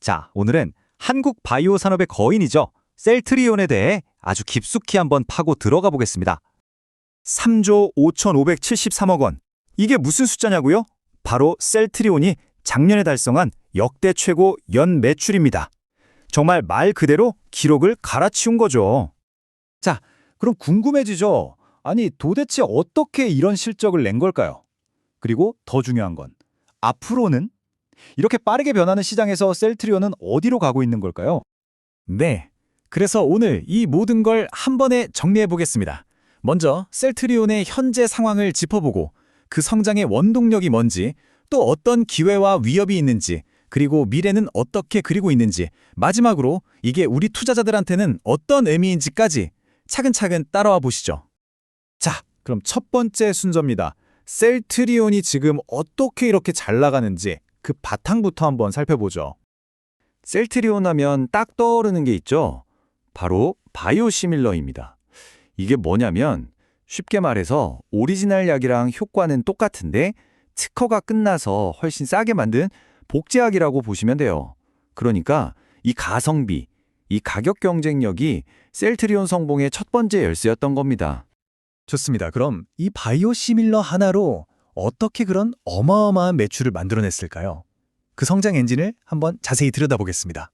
자, 오늘은 한국 바이오 산업의 거인이죠. 셀트리온에 대해 아주 깊숙이 한번 파고 들어가 보겠습니다. 3조 5,573억 원. 이게 무슨 숫자냐고요? 바로 셀트리온이 작년에 달성한 역대 최고 연 매출입니다. 정말 말 그대로 기록을 갈아치운 거죠. 자, 그럼 궁금해지죠? 아니, 도대체 어떻게 이런 실적을 낸 걸까요? 그리고 더 중요한 건 앞으로는? 이렇게 빠르게 변하는 시장에서 셀트리온은 어디로 가고 있는 걸까요? 네, 그래서 오늘 이 모든 걸 한 번에 정리해 보겠습니다. 먼저 셀트리온의 현재 상황을 짚어보고 그 성장의 원동력이 뭔지, 또 어떤 기회와 위협이 있는지, 그리고 미래는 어떻게 그리고 있는지, 마지막으로 이게 우리 투자자들한테는 어떤 의미인지까지 차근차근 따라와 보시죠. 자, 그럼 첫 번째 순서입니다. 셀트리온이 지금 어떻게 이렇게 잘 나가는지 그 바탕부터 한번 살펴보죠. 셀트리온 하면 딱 떠오르는 게 있죠. 바로 바이오시밀러입니다. 이게 뭐냐면 쉽게 말해서 오리지널 약이랑 효과는 똑같은데 특허가 끝나서 훨씬 싸게 만든 복제약이라고 보시면 돼요. 그러니까 이 가성비, 이 가격 경쟁력이 셀트리온 성공의 첫 번째 열쇠였던 겁니다. 좋습니다. 그럼 이 바이오시밀러 하나로 어떻게 그런 어마어마한 매출을 만들어냈을까요? 그 성장 엔진을 한번 자세히 들여다보겠습니다.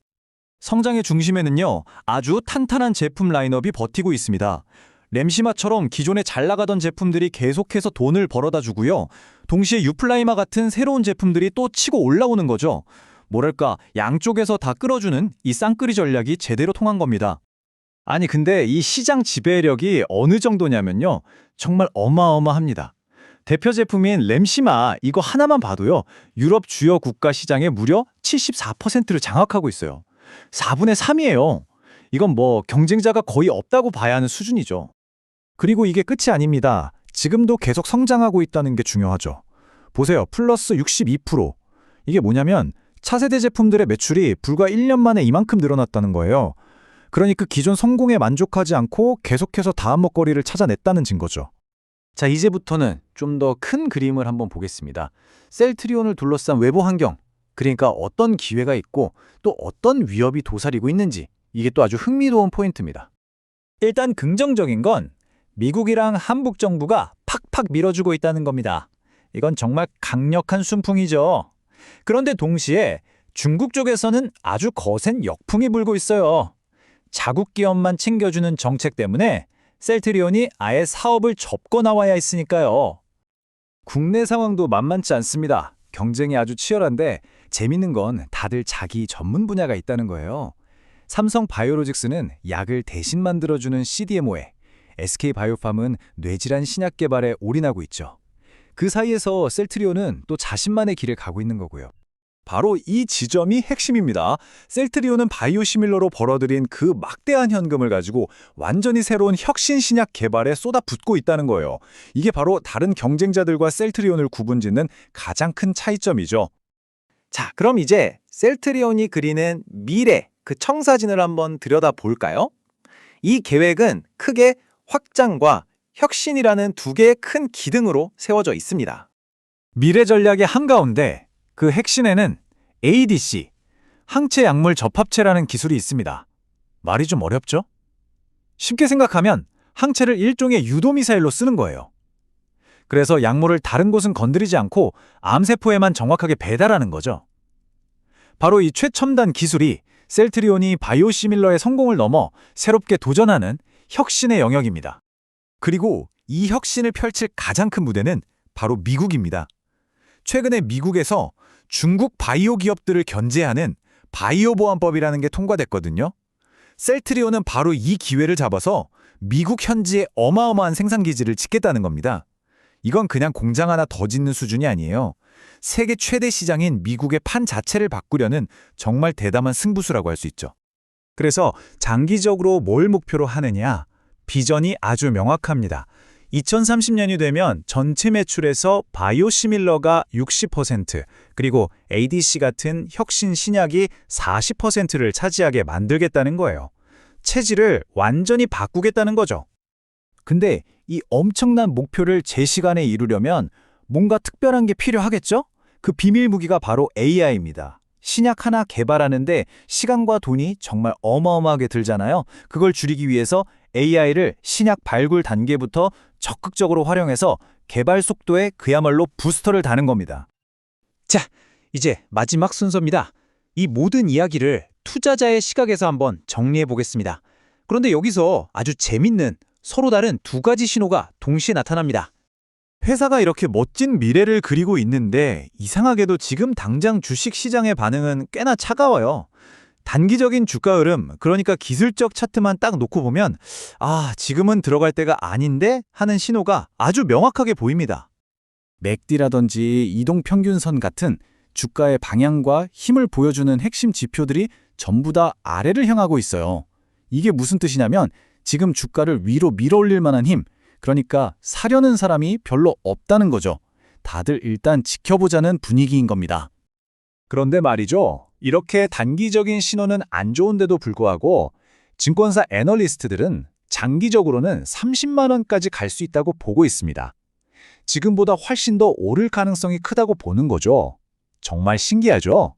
성장의 중심에는요, 아주 탄탄한 제품 라인업이 버티고 있습니다. 램시마처럼 기존에 잘 나가던 제품들이 계속해서 돈을 벌어다 주고요. 동시에 유플라이마 같은 새로운 제품들이 또 치고 올라오는 거죠. 뭐랄까, 양쪽에서 다 끌어주는 이 쌍끌이 전략이 제대로 통한 겁니다. 아니, 근데 이 시장 지배력이 어느 정도냐면요, 정말 어마어마합니다. 대표 제품인 램시마 이거 하나만 봐도요, 유럽 주요 국가 시장의 무려 74%를 장악하고 있어요. 4분의 3이에요. 이건 뭐 경쟁자가 거의 없다고 봐야 하는 수준이죠. 그리고 이게 끝이 아닙니다. 지금도 계속 성장하고 있다는 게 중요하죠. 보세요. 플러스 62%. 이게 뭐냐면 차세대 제품들의 매출이 불과 1년 만에 이만큼 늘어났다는 거예요. 그러니까 기존 성공에 만족하지 않고 계속해서 다음 먹거리를 찾아냈다는 증거죠. 자, 이제부터는 좀 더 큰 그림을 한번 보겠습니다. 셀트리온을 둘러싼 외부 환경, 그러니까 어떤 기회가 있고 또 어떤 위협이 도사리고 있는지, 이게 또 아주 흥미로운 포인트입니다. 일단 긍정적인 건 미국이랑 한국 정부가 팍팍 밀어주고 있다는 겁니다. 이건 정말 강력한 순풍이죠. 그런데 동시에 중국 쪽에서는 아주 거센 역풍이 불고 있어요. 자국 기업만 챙겨주는 정책 때문에 셀트리온이 아예 사업을 접고 나와야 했으니까요. 국내 상황도 만만치 않습니다. 경쟁이 아주 치열한데 재밌는 건 다들 자기 전문 분야가 있다는 거예요. 삼성 바이오로직스는 약을 대신 만들어주는 CDMO에, SK바이오팜은 뇌질환 신약 개발에 올인하고 있죠. 그 사이에서 셀트리온은 또 자신만의 길을 가고 있는 거고요. 바로 이 지점이 핵심입니다. 셀트리온은 바이오시밀러로 벌어들인 그 막대한 현금을 가지고 완전히 새로운 혁신 신약 개발에 쏟아붓고 있다는 거예요. 이게 바로 다른 경쟁자들과 셀트리온을 구분짓는 가장 큰 차이점이죠. 자, 그럼 이제 셀트리온이 그리는 미래, 그 청사진을 한번 들여다볼까요? 이 계획은 크게 확장과 혁신이라는 두 개의 큰 기둥으로 세워져 있습니다. 미래 전략의 한가운데 그 핵심에는 ADC, 항체 약물 접합체라는 기술이 있습니다. 말이 좀 어렵죠? 쉽게 생각하면 항체를 일종의 유도미사일로 쓰는 거예요. 그래서 약물을 다른 곳은 건드리지 않고 암세포에만 정확하게 배달하는 거죠. 바로 이 최첨단 기술이 셀트리온이 바이오시밀러의 성공을 넘어 새롭게 도전하는 혁신의 영역입니다. 그리고 이 혁신을 펼칠 가장 큰 무대는 바로 미국입니다. 최근에 미국에서 중국 바이오 기업들을 견제하는 바이오 보안법이라는 게 통과됐거든요. 셀트리온은 바로 이 기회를 잡아서 미국 현지에 어마어마한 생산 기지를 짓겠다는 겁니다. 이건 그냥 공장 하나 더 짓는 수준이 아니에요. 세계 최대 시장인 미국의 판 자체를 바꾸려는 정말 대담한 승부수라고 할 수 있죠. 그래서 장기적으로 뭘 목표로 하느냐? 비전이 아주 명확합니다. 2030년이 되면 전체 매출에서 바이오시밀러가 60%, 그리고 ADC 같은 혁신 신약이 40%를 차지하게 만들겠다는 거예요. 체질을 완전히 바꾸겠다는 거죠. 근데 이 엄청난 목표를 제 시간에 이루려면 뭔가 특별한 게 필요하겠죠? 그 비밀 무기가 바로 AI입니다. 신약 하나 개발하는데 시간과 돈이 정말 어마어마하게 들잖아요. 그걸 줄이기 위해서 AI를 신약 발굴 단계부터 적극적으로 활용해서 개발 속도에 그야말로 부스터를 다는 겁니다. 자, 이제 마지막 순서입니다. 이 모든 이야기를 투자자의 시각에서 한번 정리해 보겠습니다. 그런데 여기서 아주 재밌는 서로 다른 두 가지 신호가 동시에 나타납니다. 회사가 이렇게 멋진 미래를 그리고 있는데 이상하게도 지금 당장 주식 시장의 반응은 꽤나 차가워요. 단기적인 주가 흐름, 그러니까 기술적 차트만 딱 놓고 보면 지금은 들어갈 때가 아닌데 하는 신호가 아주 명확하게 보입니다. 맥디라든지 이동평균선 같은 주가의 방향과 힘을 보여주는 핵심 지표들이 전부 다 아래를 향하고 있어요. 이게 무슨 뜻이냐면 지금 주가를 위로 밀어올릴 만한 힘, 그러니까 사려는 사람이 별로 없다는 거죠. 다들 일단 지켜보자는 분위기인 겁니다. 그런데 말이죠. 이렇게 단기적인 신호는 안 좋은데도 불구하고 증권사 애널리스트들은 장기적으로는 30만 원까지 갈 수 있다고 보고 있습니다. 지금보다 훨씬 더 오를 가능성이 크다고 보는 거죠. 정말 신기하죠?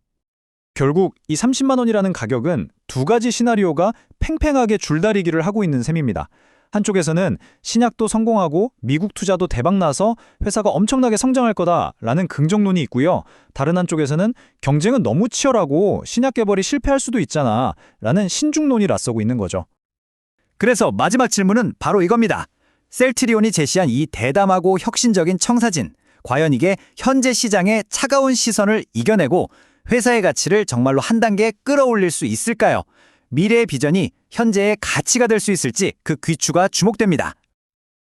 결국 이 30만 원이라는 가격은 두 가지 시나리오가 팽팽하게 줄다리기를 하고 있는 셈입니다. 한쪽에서는 신약도 성공하고 미국 투자도 대박나서 회사가 엄청나게 성장할 거다라는 긍정론이 있고요. 다른 한쪽에서는 경쟁은 너무 치열하고 신약 개발이 실패할 수도 있잖아 라는 신중론이 맞서고 있는 거죠. 그래서 마지막 질문은 바로 이겁니다. 셀트리온이 제시한 이 대담하고 혁신적인 청사진, 과연 이게 현재 시장의 차가운 시선을 이겨내고 회사의 가치를 정말로 한 단계 끌어올릴 수 있을까요? 미래의 비전이 현재의 가치가 될 수 있을지 그 귀추가 주목됩니다.